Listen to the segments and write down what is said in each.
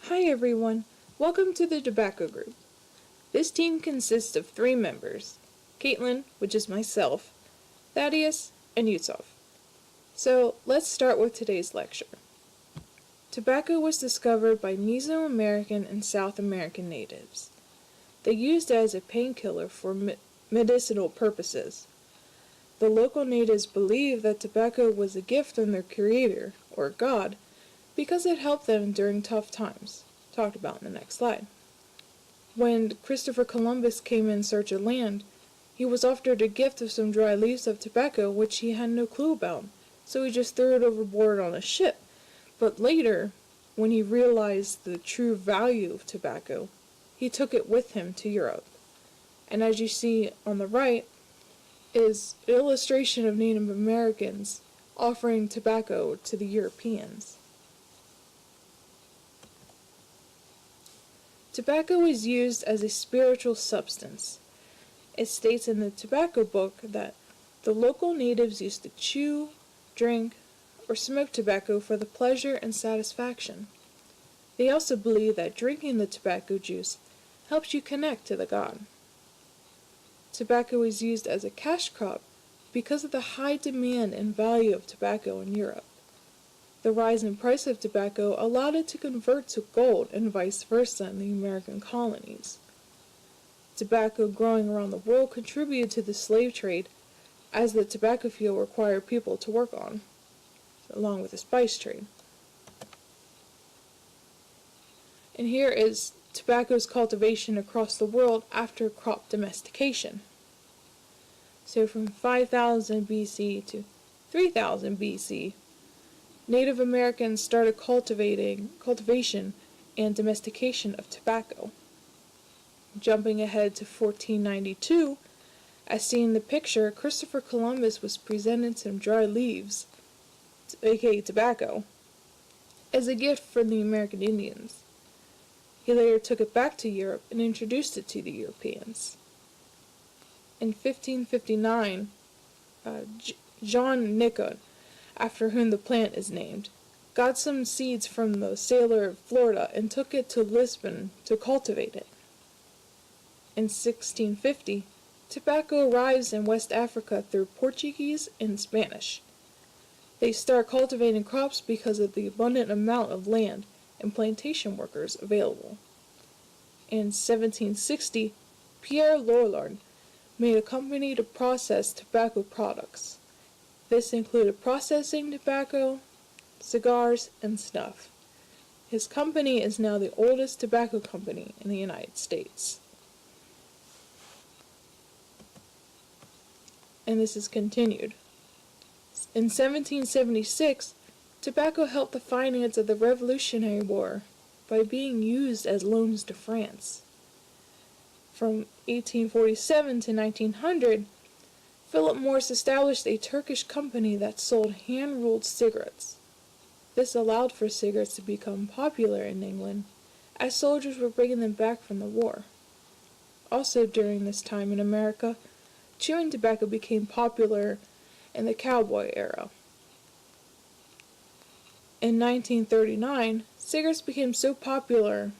Hi everyone, welcome to the Tobacco Group. This team consists of 3 members, Caitlin, which is myself, Thaddeus, and Yusuf. So let's start with today's lecture. Tobacco was discovered by Mesoamerican and South American natives. They used it as a painkiller for medicinal purposes. The local natives believed that tobacco was a gift from their creator, or God, because it helped them during tough times, talked about in the next slide. When Christopher Columbus came in search of land, he was offered a gift of some dry leaves of tobacco which he had no clue about, so he just threw it overboard on a ship. But later, when he realized the true value of tobacco, he took it with him to Europe. And as you see on the right is an illustration of Native Americans offering tobacco to the Europeans. Tobacco is used as a spiritual substance. It states in the tobacco book that the local natives used to chew, drink, or smoke tobacco for the pleasure and satisfaction. They also believe that drinking the tobacco juice helps you connect to the god. Tobacco is used as a cash crop because of the high demand and value of tobacco in Europe. The rise in price of tobacco allowed it to convert to gold and vice versa in the American colonies. Tobacco growing around the world contributed to the slave trade, as the tobacco field required people to work on, along with the spice trade. And here is tobacco's cultivation across the world after crop domestication. So from 5000 BC to 3000 BC, Native Americans started cultivation and domestication of tobacco. Jumping ahead to 1492, as seen in the picture, Christopher Columbus was presented some dry leaves, aka tobacco, as a gift from the American Indians. He later took it back to Europe and introduced it to the Europeans. In 1559, John Nicot, after whom the plant is named, got some seeds from the sailor of Florida and took it to Lisbon to cultivate it. In 1650, tobacco arrives in West Africa through Portuguese and Spanish. They start cultivating crops because of the abundant amount of land and plantation workers available. In 1760, Pierre Lorillard made a company to process tobacco products. This included processing tobacco, cigars, and snuff. His company is now the oldest tobacco company in the United States. And this is continued. In 1776, tobacco helped the finance of the Revolutionary War by being used as loans to France. From 1847 to 1900, Philip Morris established a Turkish company that sold hand-rolled cigarettes. This allowed for cigarettes to become popular in England, as soldiers were bringing them back from the war. Also during this time in America, chewing tobacco became popular in the cowboy era. In 1939, cigarettes became so popular,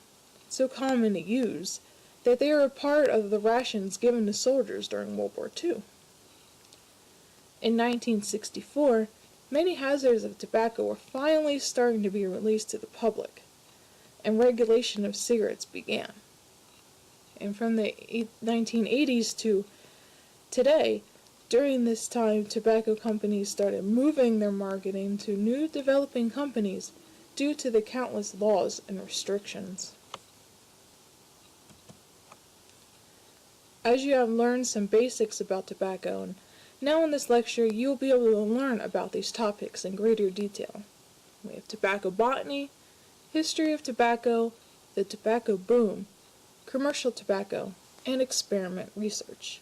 so common to use, that they were a part of the rations given to soldiers during World War II. In 1964, many hazards of tobacco were finally starting to be released to the public, and regulation of cigarettes began. And from the 1980s to today, during this time, tobacco companies started moving their marketing to new developing companies due to the countless laws and restrictions. As you have learned some basics about tobacco, and now in this lecture you will be able to learn about these topics in greater detail. We have tobacco botany, history of tobacco, the tobacco boom, commercial tobacco, and experiment research.